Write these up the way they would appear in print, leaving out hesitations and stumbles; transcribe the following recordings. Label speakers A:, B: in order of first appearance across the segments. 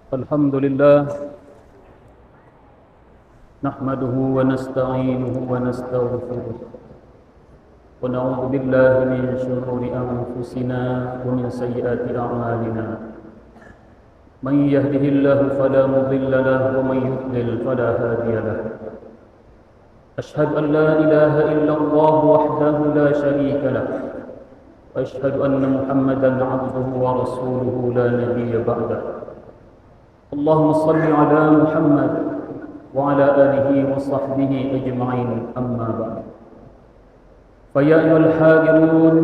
A: الحمد لله نحمده ونستعينه ونستغفره ونعوذ بالله من شرور أنفسنا ومن سيئات أعمالنا من يهده الله فلا مضل له ومن يضلل فلا هادي له أشهد أن لا إله إلا الله وحده لا شريك له وأشهد أن محمدا عبده ورسوله لا نبي بعده اللهم صل على محمد وعلى آله وصحبه أجمعين أما بعد فيا أيها الحاذرون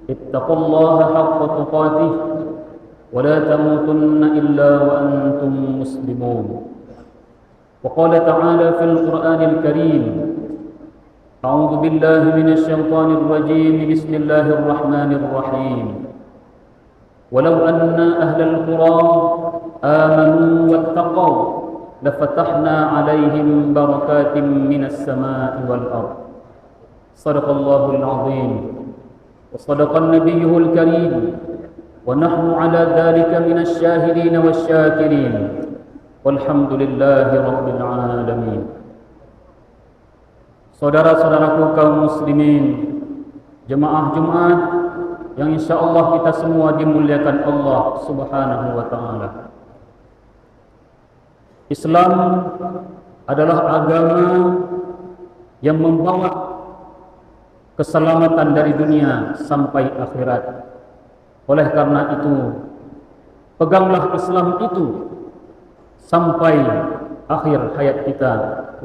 A: اتقوا الله حق تقاته ولا تموتن إلا وأنتم مسلمون وقال تعالى في القرآن الكريم أعوذ بالله من الشيطان الرجيم بسم الله الرحمن الرحيم ولو أن أهل القرى آمنوا واتقوا لفتحنا عليهم بركات من السماء والأرض صدق الله العظيم وصدق النبي الكريم ونحن على ذلك من الشاهدين والشاكرين والحمد لله رب العالمين. Saudara-saudaraku kaum muslimin, jemaah Jumat yang insyaallah kita semua dimuliakan Allah Subhanahu wa taala. Islam adalah agama yang membawa keselamatan dari dunia sampai akhirat. Oleh karena itu, peganglah Islam itu sampai akhir hayat kita.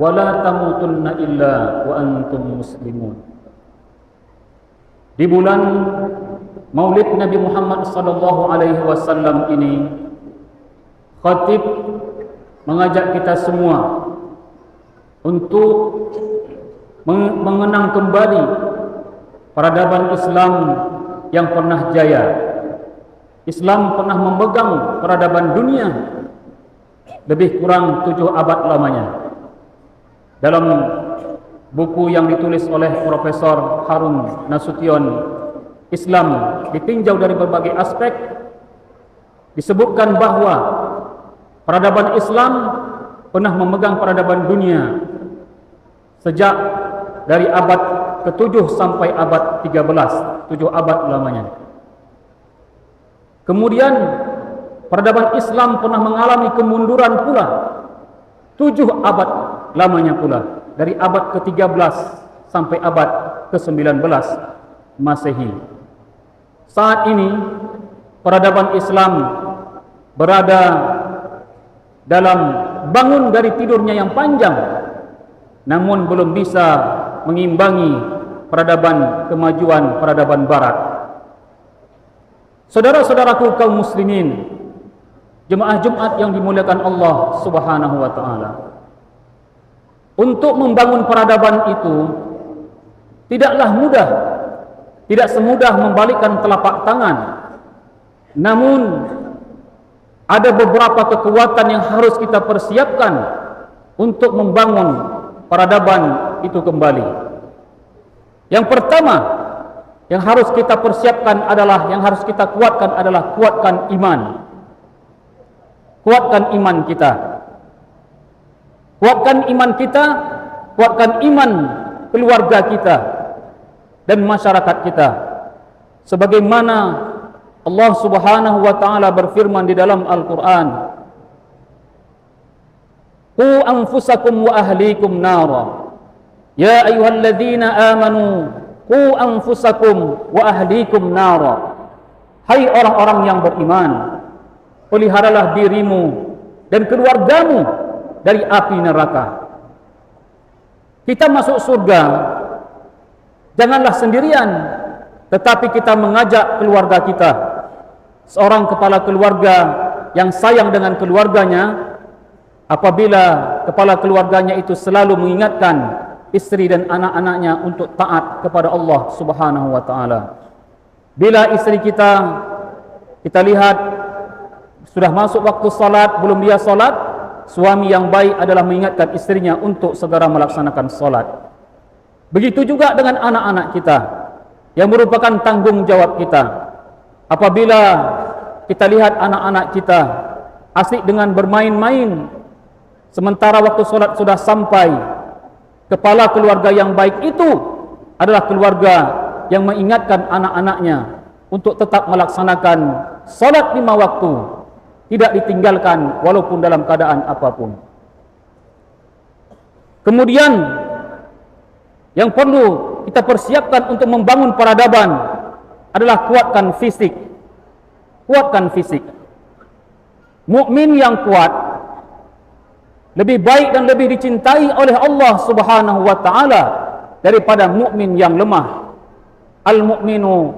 A: Wala tamutunna illa wa antum muslimun. Di bulan Maulid Nabi Muhammad sallallahu alaihi wasallam ini, khatib mengajak kita semua untuk mengenang kembali peradaban Islam yang pernah jaya. Islam pernah memegang peradaban dunia lebih kurang 7 abad lamanya. Dalam buku yang ditulis oleh Profesor Harun Nasution, Islam ditinjau dari berbagai aspek, disebutkan bahwa peradaban Islam pernah memegang peradaban dunia sejak dari abad ke-7 sampai abad 13, 7 abad lamanya. Kemudian peradaban Islam pernah mengalami kemunduran pula 7 abad lamanya pula, dari abad ke-13 sampai abad ke-19 Masehi. Saat ini peradaban Islam berada dalam bangun dari tidurnya yang panjang, namun belum bisa mengimbangi peradaban kemajuan peradaban barat. Saudara-saudaraku kaum muslimin, jemaah Jumat yang dimuliakan Allah Subhanahu wa taala, untuk membangun peradaban itu tidaklah mudah, tidak semudah membalikkan telapak tangan. Namun ada beberapa kekuatan yang harus kita persiapkan untuk membangun peradaban itu kembali. Yang pertama yang harus kita persiapkan adalah, yang harus kita kuatkan adalah kuatkan iman. Kuatkan iman kita. Kuatkan iman kita, kuatkan iman keluarga kita dan masyarakat kita. Sebagaimana Allah Subhanahu wa taala berfirman di dalam Al-Qur'an, "Qu anfusakum wa ahlikum nara." Ya ayyuhalladzina amanu, qu anfusakum wa ahlikum nara. Hai orang-orang yang beriman, peliharalah dirimu dan keluargamu dari api neraka. Kita masuk surga janganlah sendirian, tetapi kita mengajak keluarga kita. Seorang kepala keluarga yang sayang dengan keluarganya, apabila kepala keluarganya itu selalu mengingatkan istri dan anak-anaknya untuk taat kepada Allah Subhanahu wa taala. Bila istri kita lihat sudah masuk waktu salat, belum dia salat, suami yang baik adalah mengingatkan istrinya untuk segera melaksanakan salat. Begitu juga dengan anak-anak kita yang merupakan tanggung jawab kita. Apabila kita lihat anak-anak kita asik dengan bermain-main, sementara waktu solat sudah sampai. Kepala keluarga yang baik itu adalah keluarga yang mengingatkan anak-anaknya untuk tetap melaksanakan solat 5 waktu, tidak ditinggalkan walaupun dalam keadaan apapun. Kemudian yang perlu kita persiapkan untuk membangun peradaban adalah kuatkan fisik. Kuatkan fisik. Mukmin yang kuat lebih baik dan lebih dicintai oleh Allah Subhanahu wa taala daripada mukmin yang lemah. Al-mu'minu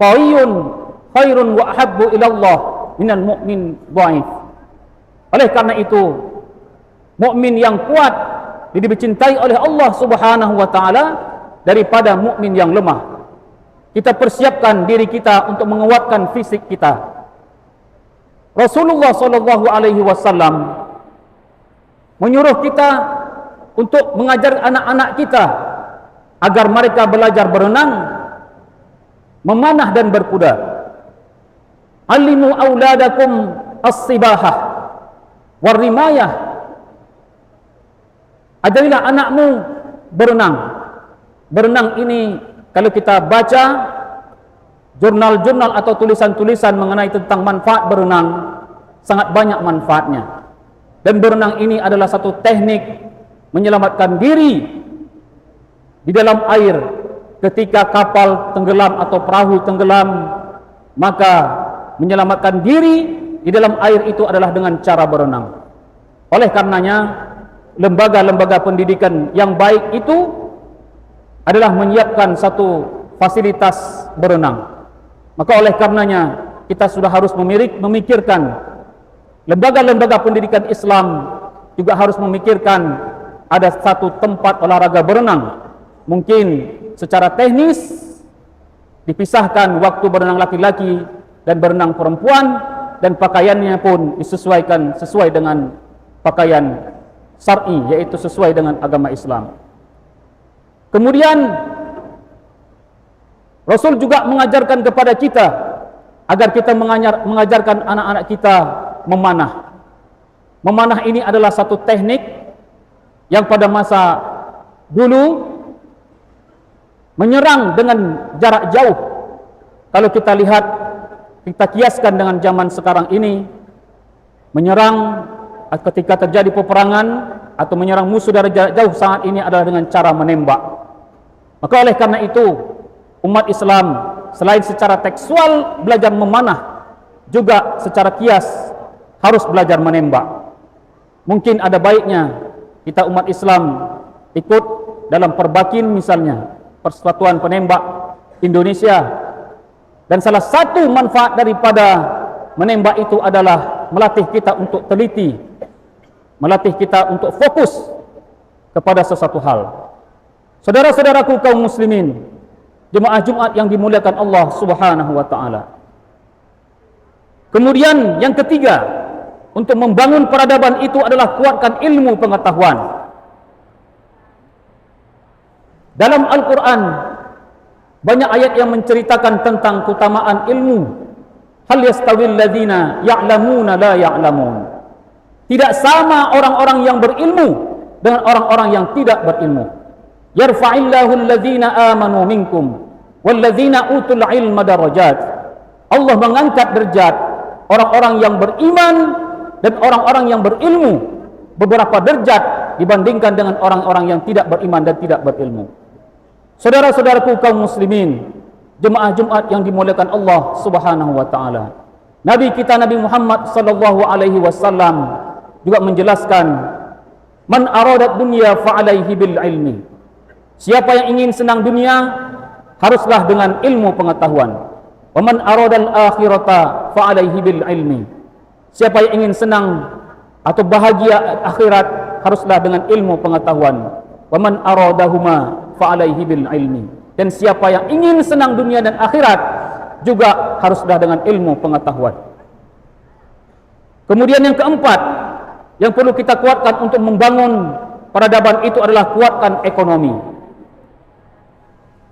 A: qawiyyun khairun wa ahabbu ila Allah minal mu'min dhaif. Oleh karena itu, mukmin yang kuat lebih dicintai oleh Allah Subhanahu wa taala daripada mukmin yang lemah. Kita persiapkan diri kita untuk menguatkan fisik kita. Rasulullah sallallahu alaihi wasallam menyuruh kita untuk mengajar anak-anak kita agar mereka belajar berenang, memanah dan berkuda. Alimu auladakum as-sibahah war-rimayah. Ajarilah anakmu berenang. Berenang ini kalau kita baca jurnal-jurnal atau tulisan-tulisan mengenai tentang manfaat berenang, sangat banyak manfaatnya. Dan berenang ini adalah satu teknik menyelamatkan diri di dalam air. Ketika kapal tenggelam atau perahu tenggelam, maka menyelamatkan diri di dalam air itu adalah dengan cara berenang. Oleh karenanya, lembaga-lembaga pendidikan yang baik itu adalah menyiapkan satu fasilitas berenang. Maka oleh karenanya, kita sudah harus memikirkan, lembaga-lembaga pendidikan Islam juga harus memikirkan ada satu tempat olahraga berenang. Mungkin secara teknis dipisahkan waktu berenang laki-laki dan berenang perempuan, dan pakaiannya pun disesuaikan sesuai dengan pakaian syar'i, yaitu sesuai dengan agama Islam. Kemudian Rasul juga mengajarkan kepada kita agar kita mengajarkan anak-anak kita memanah. Memanah ini adalah satu teknik yang pada masa dulu menyerang dengan jarak jauh. Kalau kita lihat, kita kiaskan dengan zaman sekarang ini, menyerang ketika terjadi peperangan atau menyerang musuh dari jarak jauh saat ini adalah dengan cara menembak. Maka oleh karena itu, umat Islam selain secara tekstual belajar memanah, juga secara kias harus belajar menembak. Mungkin ada baiknya kita umat Islam ikut dalam Perbakin misalnya, Persatuan Penembak Indonesia, dan salah satu manfaat daripada menembak itu adalah melatih kita untuk teliti, melatih kita untuk fokus kepada sesuatu hal. Saudara-saudaraku kaum muslimin, jemaah Jumat yang dimuliakan Allah Subhanahu wa taala. Kemudian yang ketiga, untuk membangun peradaban itu adalah kuatkan ilmu pengetahuan. Dalam Al-Quran banyak ayat yang menceritakan tentang keutamaan ilmu. Hal yastawil ladzina ya'lamuna la ya'lamun. Tidak sama orang-orang yang berilmu dengan orang-orang yang tidak berilmu. Yarfa'illahu alladzina amanu minkum walladzina utul ilma darajat. Allah mengangkat derajat orang-orang yang beriman dan orang-orang yang berilmu beberapa derajat dibandingkan dengan orang-orang yang tidak beriman dan tidak berilmu. Saudara-saudaraku kaum muslimin, jemaah Jumat yang dimuliakan Allah Subhanahu wa taala. Nabi kita Nabi Muhammad sallallahu alaihi wasallam juga menjelaskan, man aradat dunya fa alaihi bil ilmi. Siapa yang ingin senang dunia, haruslah dengan ilmu pengetahuan. Wa man aradal akhirata fa alaihi bil ilmi. Siapa yang ingin senang atau bahagia akhirat, haruslah dengan ilmu pengetahuan. Wa man aradahuma fa alaihi bil ilmi. Dan siapa yang ingin senang dunia dan akhirat, juga haruslah dengan ilmu pengetahuan. Kemudian yang keempat yang perlu kita kuatkan untuk membangun peradaban itu adalah kuatkan ekonomi.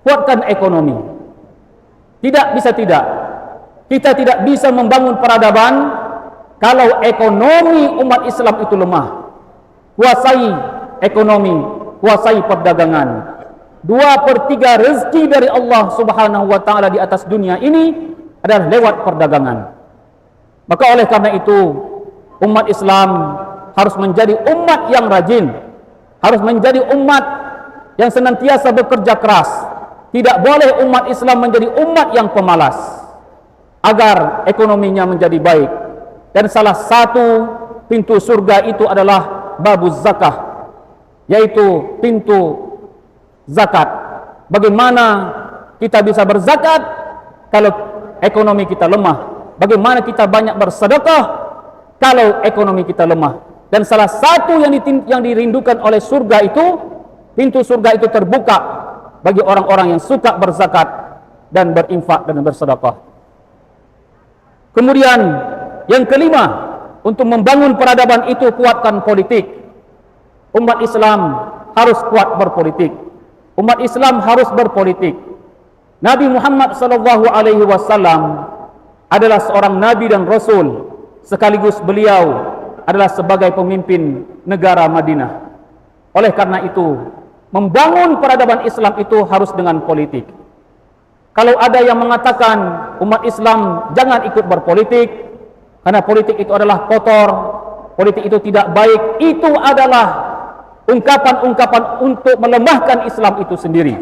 A: Kuatkan ekonomi. Tidak bisa tidak. Kita tidak bisa membangun peradaban kalau ekonomi umat Islam itu lemah. Kuasai ekonomi, kuasai perdagangan. 2/3 rezeki dari Allah Subhanahu wa taala di atas dunia ini adalah lewat perdagangan. Maka oleh karena itu, umat Islam harus menjadi umat yang rajin, harus menjadi umat yang senantiasa bekerja keras. Tidak boleh umat Islam menjadi umat yang pemalas, agar ekonominya menjadi baik. Dan salah satu pintu surga itu adalah babuz zakah, yaitu pintu zakat. Bagaimana kita bisa berzakat kalau ekonomi kita lemah? Bagaimana kita banyak bersedekah kalau ekonomi kita lemah? Dan salah satu yang dirindukan oleh surga itu, pintu surga itu terbuka bagi orang-orang yang suka berzakat dan berinfak dan bersedekah. Kemudian yang kelima, untuk membangun peradaban itu, kuatkan politik. Umat Islam harus kuat berpolitik. Umat Islam harus berpolitik. Nabi Muhammad SAW adalah seorang nabi dan rasul, sekaligus beliau adalah sebagai pemimpin negara Madinah. Oleh karena itu, membangun peradaban Islam itu harus dengan politik. Kalau ada yang mengatakan umat Islam jangan ikut berpolitik karena politik itu adalah kotor, politik itu tidak baik, itu adalah ungkapan-ungkapan untuk melemahkan Islam itu sendiri.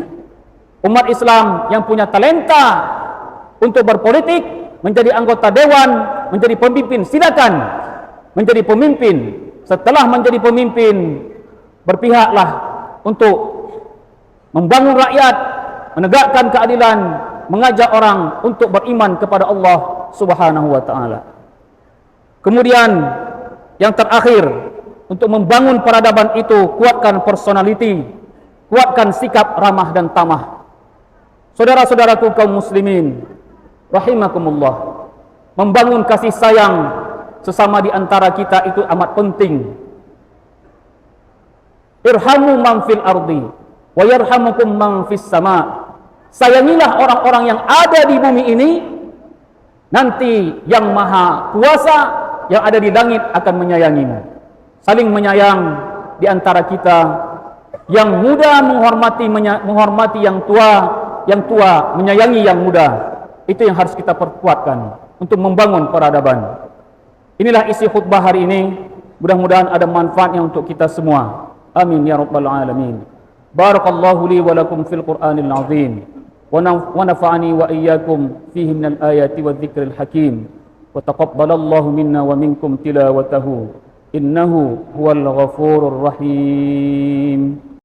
A: Umat Islam yang punya talenta untuk berpolitik, menjadi anggota dewan, menjadi pemimpin, silakan menjadi pemimpin. Setelah menjadi pemimpin, berpihaklah untuk membangun rakyat, menegakkan keadilan, mengajak orang untuk beriman kepada Allah Subhanahu wa taala. Kemudian yang terakhir, untuk membangun peradaban itu, kuatkan personality, kuatkan sikap ramah dan tamah. Saudara-saudaraku kaum muslimin rahimakumullah, membangun kasih sayang sesama di antara kita itu amat penting. Irhamu man fil ardi wa yarhamukum man fis sama. Sayangilah orang-orang yang ada di bumi ini, nanti yang maha kuasa yang ada di langit akan menyayangimu. Saling menyayang di antara kita, yang muda menghormati yang tua menyayangi yang muda. Itu yang harus kita perkuatkan untuk membangun peradaban. Inilah isi khutbah hari ini. Mudah-mudahan ada manfaatnya untuk kita semua. Amin ya rabbal alamin. Barakallahu li wa lakum fil Qur'anil azim wa nafa'ani wa iyyakum fihi minal ayati wadh-dhikril hakim wa taqabbalallahu minna wa minkum tilawatahu innahu huwal ghafurur rahim.